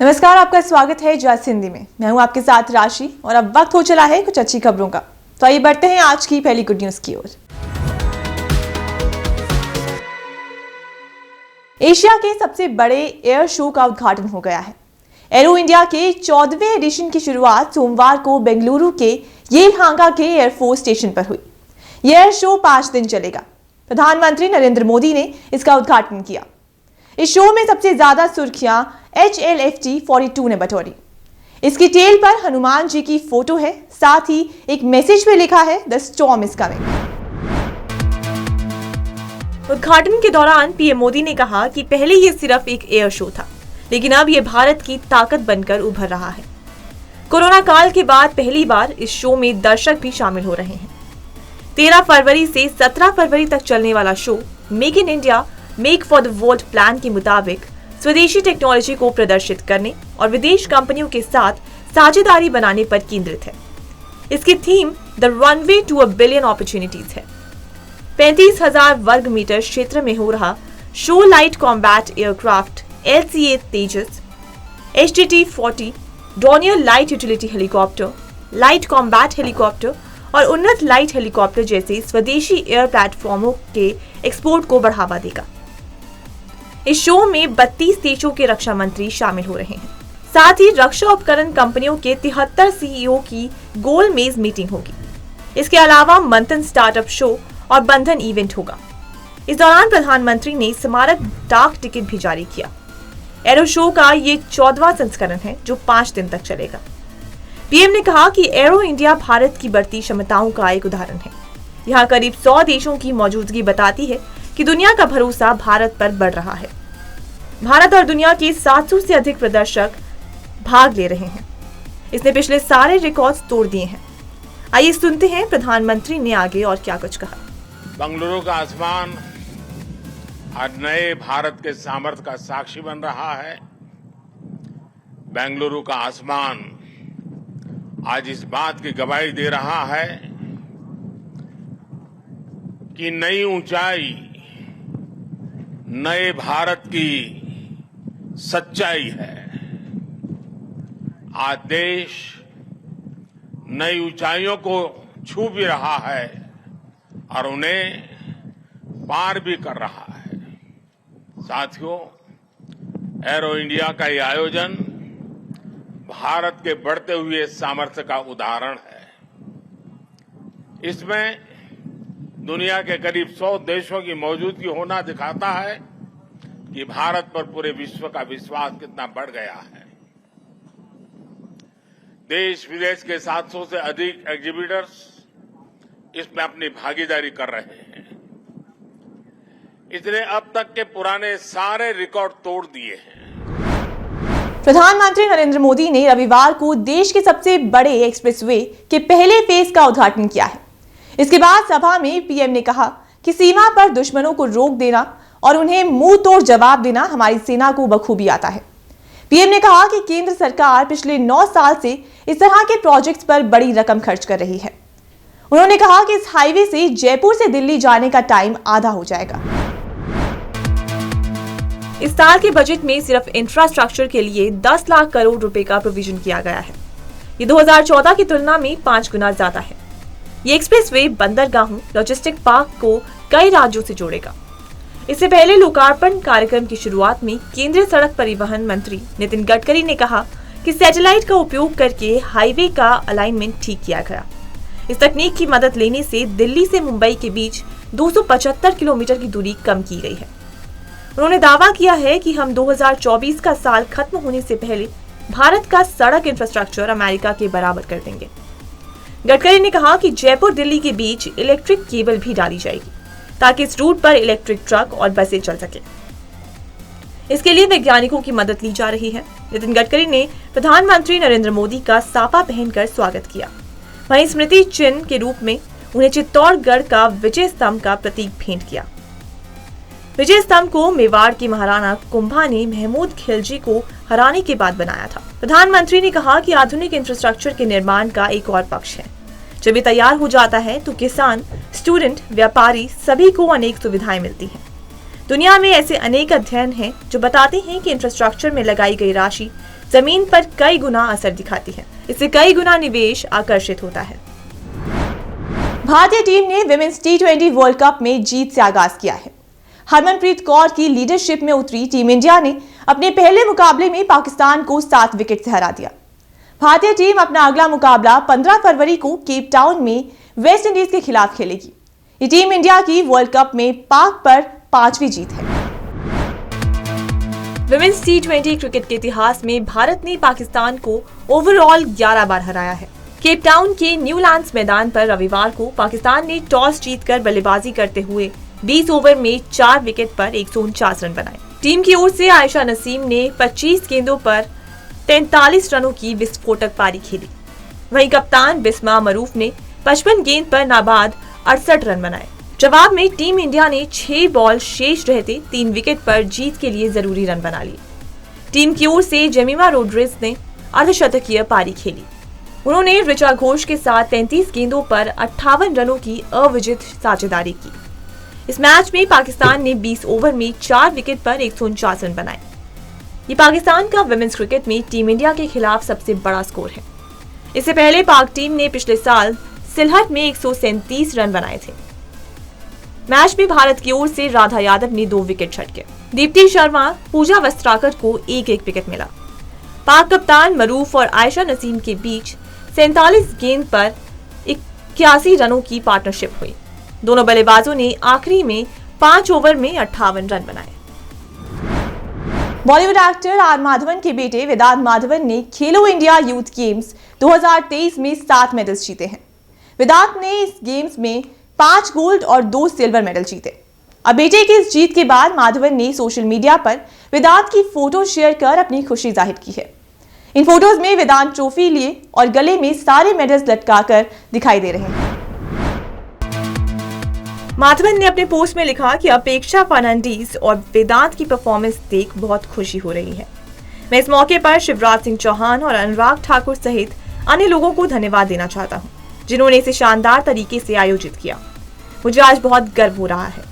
नमस्कार, आपका स्वागत है जस हिंदी में। मैं हूं आपके साथ राशि और अब वक्त हो चला है कुछ अच्छी खबरों का। तो आइए बढ़ते हैं आज की पहली गुड न्यूज की ओर। एशिया के सबसे बड़े एयर शो का उद्घाटन हो गया है। एरो इंडिया के 14वें एडिशन की शुरुआत सोमवार को बेंगलुरु के येलहांगा के एयरफोर्स स्टेशन पर हुई। यह एयर शो 5 दिन चलेगा। प्रधानमंत्री नरेंद्र मोदी ने इसका उद्घाटन किया। इस शो में सबसे ज्यादा सुर्खियां HLFT-42 ने बटोरी। इसकी टेल पर हनुमान जी की फोटो है, साथ ही एक मैसेज में लिखा है द स्टॉर्म इज कमिंग। उद्घाटन के दौरान पीएम मोदी ने कहा कि पहले ये सिर्फ एक एयर शो था, लेकिन अब ये भारत की ताकत बनकर उभर रहा है। कोरोना काल के बाद पहली बार इस शो में दर्शक भी शामिल हो रहे हैं। 13 फरवरी से 17 फरवरी तक चलने वाला show make in India make for the world plan के मुताबिक स्वदेशी टेक्नोलॉजी को प्रदर्शित करने और विदेश कंपनियों के साथ साझेदारी बनाने पर केंद्रित है। इसकी theme the runway to a billion opportunities है। 35,000 वर्ग मीटर क्षेत्र में हो रहा show light combat aircraft LCA Tejas, HTT-40 Dornier light utility helicopter, light combat helicopter और उन्नत लाइट हेलीकॉप्टर जैसे स्वदेशी एयर प्लेटफॉर्मों के एक्सपोर्ट को बढ़ावा देगा। इस शो में 32 देशों के रक्षा मंत्री शामिल हो रहे हैं। साथ ही रक्षा उपकरण कंपनियों के 73 CEO की गोल मेज मीटिंग होगी। इसके अलावा मंथन स्टार्टअप शो और बंधन इवेंट होगा। इस दौरान प्रधानमंत्री ने स्मारक डाक टिकट भी जारी किया। एरो शो का ये 14वां संस्करण है जो 5 दिन तक चलेगा। पीएम ने कहा कि एरो इंडिया भारत की बढ़ती क्षमताओं का एक उदाहरण है। यहाँ करीब 100 देशों की मौजूदगी बताती है कि दुनिया का भरोसा भारत पर बढ़ रहा है। भारत और दुनिया के 700 से अधिक प्रदर्शक भाग ले रहे हैं। इसने पिछले सारे रिकॉर्ड्स तोड़ दिए हैं। आइए सुनते हैं प्रधानमंत्री ने आगे और क्या कुछ कहा। बेंगलुरु का आसमान आज नए भारत के सामर्थ्य का साक्षी बन रहा है। बेंगलुरु का आसमान आज इस बात की गवाही दे रहा है कि नई ऊंचाई नए भारत की सच्चाई है। आज देश नई ऊंचाइयों को छू भी रहा है और उन्हें पार भी कर रहा है। साथियों, एरो इंडिया का ये आयोजन भारत के बढ़ते हुए सामर्थ्य का उदाहरण है। इसमें दुनिया के करीब 100 देशों की मौजूदगी होना दिखाता है कि भारत पर पूरे विश्व का विश्वास कितना बढ़ गया है। देश विदेश के 700 से अधिक एग्जीबिटर्स इसमें अपनी भागीदारी कर रहे हैं। इसने अब तक के पुराने सारे रिकॉर्ड तोड़ दिए हैं। प्रधानमंत्री नरेंद्र मोदी ने रविवार को देश के सबसे बड़े एक्सप्रेसवे के पहले फेज का उद्घाटन किया है। इसके बाद सभा में पीएम ने कहा कि सीमा पर दुश्मनों को रोक देना और उन्हें मुंह तोड़ जवाब देना हमारी सेना को बखूबी आता है। पीएम ने कहा कि केंद्र सरकार पिछले 9 साल से इस तरह के प्रोजेक्ट्स पर बड़ी रकम खर्च कर रही है। उन्होंने कहा कि इस हाईवे से जयपुर से दिल्ली जाने का टाइम आधा हो जाएगा। इस साल के बजट में सिर्फ इंफ्रास्ट्रक्चर के लिए 10 लाख करोड़ रुपए का प्रोविजन किया गया है। ये 2014 की तुलना में 5 गुना ज्यादा है। ये एक्सप्रेसवे बंदरगाहों, लॉजिस्टिक पार्क को कई राज्यों से जोड़ेगा। इससे पहले लोकार्पण कार्यक्रम की शुरुआत में केंद्रीय सड़क परिवहन मंत्री नितिन गडकरी ने कहा कि सैटेलाइट का उपयोग करके हाईवे का अलाइनमेंट ठीक किया गया। इस तकनीक की मदद लेने से दिल्ली से मुंबई के बीच 275 किलोमीटर की दूरी कम की गई है। उन्होंने दावा किया है कि हम 2024 का साल खत्म होने से पहले भारत का सड़क इंफ्रास्ट्रक्चर अमेरिका के बराबर कर देंगे। गडकरी ने कहा कि जयपुर दिल्ली के बीच इलेक्ट्रिक केबल भी डाली जाएगी ताकि इस रूट पर इलेक्ट्रिक ट्रक और बसें चल सके। इसके लिए वैज्ञानिकों की मदद ली जा रही है। नितिन गडकरी ने प्रधानमंत्री नरेंद्र मोदी का साफा पहनकर स्वागत किया। वहीं स्मृति चिन्ह के रूप में उन्हें चित्तौड़गढ़ का विजय स्तंभ का प्रतीक भेंट किया। विजय स्तंभ को मेवाड़ के महाराणा कुंभा ने महमूद खिलजी को हराने के बाद बनाया था। प्रधानमंत्री ने कहा कि आधुनिक इंफ्रास्ट्रक्चर के निर्माण का एक और पक्ष है। जब ये तैयार हो जाता है तो किसान, स्टूडेंट, व्यापारी सभी को अनेक सुविधाएं मिलती हैं। दुनिया में ऐसे अनेक अध्ययन हैं जो बताते हैं कि इंफ्रास्ट्रक्चर में लगाई गई राशि जमीन पर कई गुना असर दिखाती है। इससे कई गुना निवेश आकर्षित होता है। भारतीय टीम ने विमेंस T20 वर्ल्ड कप में जीत से आगाज किया है। हरमनप्रीत कौर की लीडरशिप में उतरी टीम इंडिया ने अपने पहले मुकाबले में पाकिस्तान को 7 विकेट से हरा दिया। भारतीय टीम अपना अगला मुकाबला 15 फरवरी को केप टाउन में वेस्ट इंडीज के खिलाफ खेलेगी। ये टीम इंडिया की वर्ल्ड कप में पाक पर 5वीं जीत है। विमेंस T20 क्रिकेट के इतिहास में भारत ने पाकिस्तान को ओवरऑल 11 बार हराया है। केप टाउन के न्यूलैंड्स मैदान पर रविवार को पाकिस्तान ने टॉस जीतकर बल्लेबाजी करते हुए 20 ओवर में 4 विकेट पर 149 रन बनाए। टीम की ओर से आयशा नसीम ने 25 गेंदों पर 43 रनों की विस्फोटक पारी खेली। वहीं कप्तान बिस्मा मरूफ ने 55 गेंद पर नाबाद 68 रन बनाए। जवाब में टीम इंडिया ने 6 बॉल शेष रहते 3 विकेट पर जीत के लिए जरूरी रन बना लिए। टीम की ओर से जेमिमा रोड्रिग्स ने अर्धशतकीय पारी खेली। उन्होंने ऋचा घोष के साथ 33 गेंदों पर 58 रनों की अविजित साझेदारी की। इस मैच में पाकिस्तान ने 20 ओवर में 4 विकेट पर 149 रन बनाए। ये पाकिस्तान का विमेंस क्रिकेट में टीम इंडिया के खिलाफ सबसे बड़ा स्कोर है। इससे पहले पाक टीम ने पिछले साल सिलहट में 137 रन बनाए थे। मैच में भारत की ओर से राधा यादव ने 2 विकेट झटके। दीप्ति शर्मा, पूजा वस्त्राकर को 1-1 विकेट मिला। पाक कप्तान मरूफ और आयशा नसीम के बीच 47 गेंद पर 81 रनों की पार्टनरशिप हुई। दोनों बल्लेबाजों ने आखिरी में 5 ओवर में 58 रन बनाए। बॉलीवुड एक्टर आर माधवन के बेटे वेदांत माधवन ने खेलो इंडिया यूथ गेम्स 2023 में 7 मेडल्स जीते हैं। वेदांत ने इस गेम्स में 5 गोल्ड और 2 सिल्वर मेडल जीते। अब बेटे की इस जीत के बाद माधवन ने सोशल मीडिया पर वेदांत की फोटो शेयर कर अपनी खुशी जाहिर की है। इन फोटोज में वेदांत ट्रॉफी लिए और गले में सारे मेडल्स लटकाकर दिखाई दे रहे हैं। माधवन ने अपने पोस्ट में लिखा कि अपेक्षा फर्नांडीज और वेदांत की परफॉर्मेंस देख बहुत खुशी हो रही है। मैं इस मौके पर शिवराज सिंह चौहान और अनुराग ठाकुर सहित अन्य लोगों को धन्यवाद देना चाहता हूं, जिन्होंने इसे शानदार तरीके से आयोजित किया। मुझे आज बहुत गर्व हो रहा है।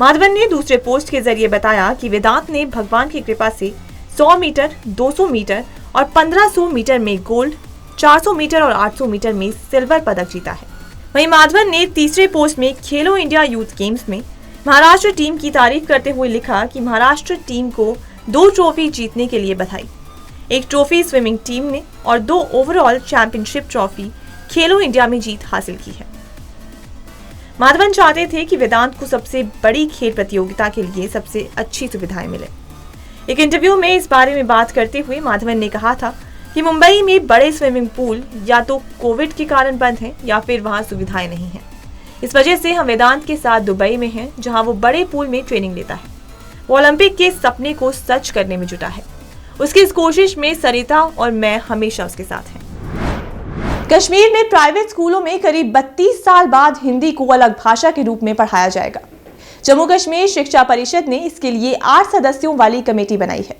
माधवन ने दूसरे पोस्ट के जरिए बताया कि वेदांत ने भगवान की कृपा से 100 मीटर, 200 मीटर और 1500 मीटर में गोल्ड, 400 मीटर और 800 मीटर में सिल्वर पदक जीता है। वहीं माधवन ने तीसरे पोस्ट में खेलो इंडिया यूथ गेम्स में महाराष्ट्र टीम की तारीफ करते हुए लिखा कि महाराष्ट्र टीम को 2 ट्रॉफी जीतने के लिए बधाई। 1 ट्रॉफी स्विमिंग टीम ने और 2 ओवरऑल चैंपियनशिप ट्रॉफी खेलो इंडिया में जीत हासिल की है। माधवन चाहते थे कि वेदांत को सबसे बड़ी खेल प्रतियोगिता के लिए सबसे अच्छी सुविधाएं मिले। एक इंटरव्यू में इस बारे में बात करते हुए माधवन ने कहा था कि मुंबई में बड़े स्विमिंग पूल या तो कोविड के कारण बंद हैं या फिर वहां सुविधाएं नहीं हैं। इस वजह से हम वेदांत के साथ दुबई में हैं, जहां वो बड़े पूल में ट्रेनिंग लेता है। वो ओलंपिक के सपने को सच करने में जुटा है। उसकी इस कोशिश में सरिता और मैं हमेशा उसके साथ हैं। कश्मीर में प्राइवेट स्कूलों में करीब 32 साल बाद हिंदी को अलग भाषा के रूप में पढ़ाया जाएगा। जम्मू कश्मीर शिक्षा परिषद ने इसके लिए 8 सदस्यों वाली कमेटी बनाई है।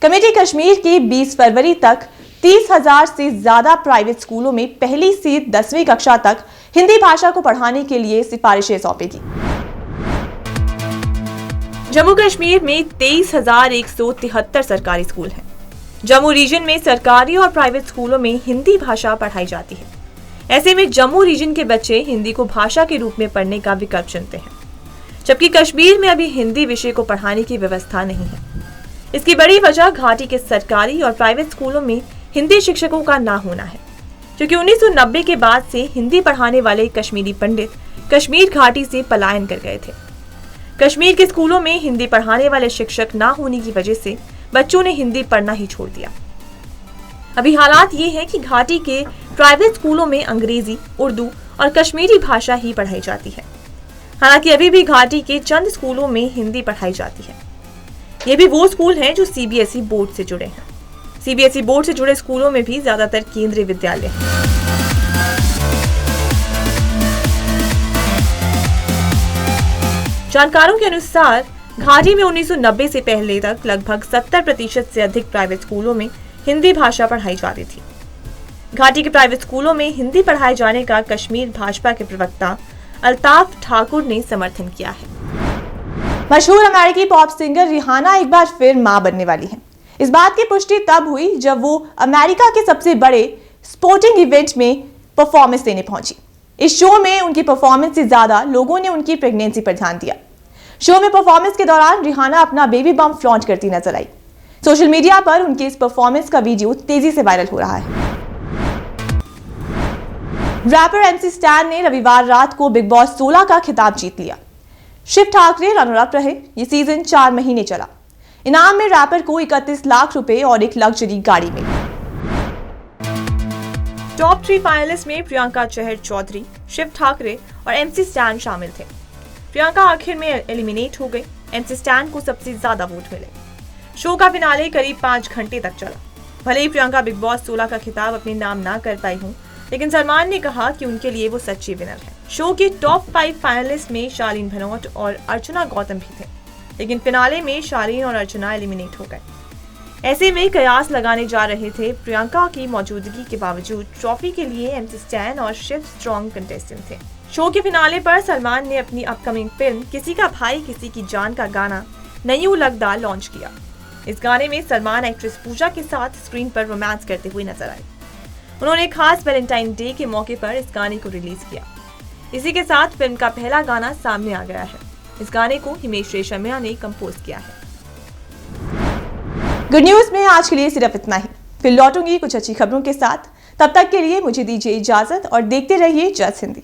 कमेटी कश्मीर के 20 फरवरी तक 30,000 से ज्यादा प्राइवेट स्कूलों में पहली से 10वीं कक्षा तक हिंदी भाषा को पढ़ाने के लिए सिफारिशें सौंपेगी। जम्मू कश्मीर में 23,173 सरकारी स्कूल हैं। जम्मू रीजन में सरकारी और प्राइवेट स्कूलों में हिंदी भाषा पढ़ाई जाती है। ऐसे में जम्मू रीजन के बच्चे हिंदी को भाषा के रूप में पढ़ने का विकल्प चुनते हैं, जबकि कश्मीर में अभी हिंदी विषय को पढ़ाने की व्यवस्था नहीं है। इसकी बड़ी वजह घाटी के सरकारी और प्राइवेट स्कूलों में हिंदी शिक्षकों का ना होना है, क्योंकि 1990 के बाद से हिंदी पढ़ाने वाले कश्मीरी पंडित कश्मीर घाटी से पलायन कर गए थे। कश्मीर के स्कूलों में हिंदी पढ़ाने वाले शिक्षक ना होने की वजह से बच्चों ने हिंदी पढ़ना ही छोड़ दिया। अभी हालात ये है कि घाटी के प्राइवेट स्कूलों में अंग्रेजी, उर्दू और कश्मीरी भाषा ही पढ़ाई जाती है। हालांकि अभी भी घाटी के चंद स्कूलों में हिंदी पढ़ाई जाती है। ये भी वो स्कूल हैं जो सीबीएसई बोर्ड से जुड़े हैं। सीबीएसई बोर्ड से जुड़े स्कूलों में भी ज्यादातर केंद्रीय विद्यालय हैं। जानकारों के अनुसार घाटी में 1990 से पहले तक लगभग 70% से अधिक प्राइवेट स्कूलों में हिंदी भाषा पढ़ाई जाती थी। घाटी के प्राइवेट स्कूलों में हिंदी पढ़ाए जाने का कश्मीर भाजपा के प्रवक्ता अल्ताफ ठाकुर ने समर्थन किया है। मशहूर अमेरिकी पॉप सिंगर रिहाना एक बार फिर मां बनने वाली हैं। इस बात की पुष्टि तब हुई जब वो अमेरिका के सबसे बड़े स्पोर्टिंग इवेंट में परफॉर्मेंस देने पहुंची। इस शो में उनकी परफॉर्मेंस से ज्यादा लोगों ने उनकी प्रेगनेंसी पर ध्यान दिया। शो में परफॉर्मेंस के दौरान रिहाना अपना बेबी बम्प फ्लॉन्च करती नजर आई। सोशल मीडिया पर उनकी इस परफॉर्मेंस का वीडियो तेजी से वायरल हो रहा है। रैपर एमसी स्टैन ने रविवार रात को बिग बॉस 16 का खिताब जीत लिया। शिव ठाकरे रनर अप रहे। ये सीजन 4 महीने चला। इनाम में रैपर को 31 लाख रुपए और एक लग्जरी गाड़ी मिली। टॉप 3 फाइनलिस्ट में प्रियंका चहर चौधरी, शिव ठाकरे और एमसी स्टैन शामिल थे। प्रियंका आखिर में एलिमिनेट हो गई। एमसी स्टैन को सबसे ज्यादा वोट मिले। शो का फिनाले करीब 5 घंटे तक चला। भले ही प्रियंका बिग बॉस 16 का खिताब अपने नाम ना कर पाई हूं, लेकिन सलमान ने कहा कि उनके लिए वो सच्ची विनर है। शो के टॉप 5 फाइनलिस्ट में शालीन भनोट और अर्चना गौतम भी थे, लेकिन फिनाले में शालीन और अर्चना एलिमिनेट हो गए। ऐसे में कयास लगाने जा रहे थे प्रियंका की मौजूदगी के बावजूद ट्रॉफी के लिए एमसी स्टैन और शिव स्ट्रॉन्ग कंटेस्टेंट थे। शो के फिनाले पर सलमान ने अपनी अपकमिंग फिल्म किसी का भाई किसी की जान का गाना नयू लगदा लॉन्च किया। इस गाने में सलमान एक्ट्रेस पूजा के साथ स्क्रीन पर रोमांस करते हुए नजर आए। उन्होंने खास वैलेंटाइन डे के मौके पर इस गाने को रिलीज किया। इसी के साथ फिल्म का पहला गाना सामने आ गया है। इस गाने को हिमेश रेशमिया ने कंपोज किया है। गुड न्यूज में आज के लिए सिर्फ इतना ही। फिर लौटूंगी कुछ अच्छी खबरों के साथ। तब तक के लिए मुझे दीजिए इजाजत और देखते रहिए जस हिंदी।